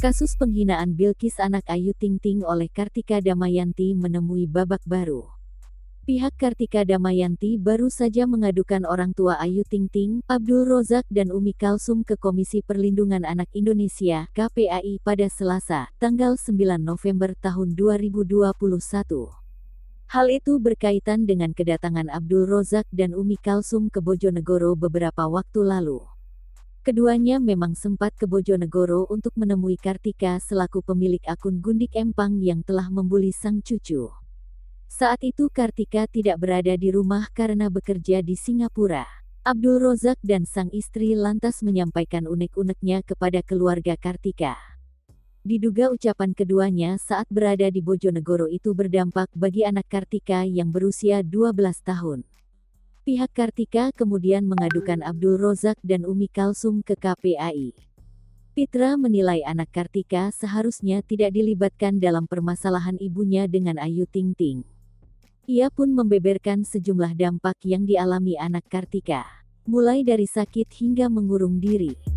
Kasus penghinaan Bilqis anak Ayu Ting Ting oleh Kartika Damayanti menemui babak baru. Pihak Kartika Damayanti baru saja mengadukan orang tua Ayu Ting Ting, Abdul Rozak dan Umi Kalsum ke Komisi Perlindungan Anak Indonesia (KPAI) pada Selasa, tanggal 9 November tahun 2021. Hal itu berkaitan dengan kedatangan Abdul Rozak dan Umi Kalsum ke Bojonegoro beberapa waktu lalu. Keduanya memang sempat ke Bojonegoro untuk menemui Kartika selaku pemilik akun Gundik Empang yang telah membuli sang cucu. Saat itu Kartika tidak berada di rumah karena bekerja di Singapura. Abdul Rozak dan sang istri lantas menyampaikan unek-uneknya kepada keluarga Kartika. Diduga ucapan keduanya saat berada di Bojonegoro itu berdampak bagi anak Kartika yang berusia 12 tahun. Pihak Kartika kemudian mengadukan Abdul Rozak dan Umi Kalsum ke KPAI. Pitra menilai anak Kartika seharusnya tidak dilibatkan dalam permasalahan ibunya dengan Ayu Ting Ting. Ia pun membeberkan sejumlah dampak yang dialami anak Kartika, mulai dari sakit hingga mengurung diri.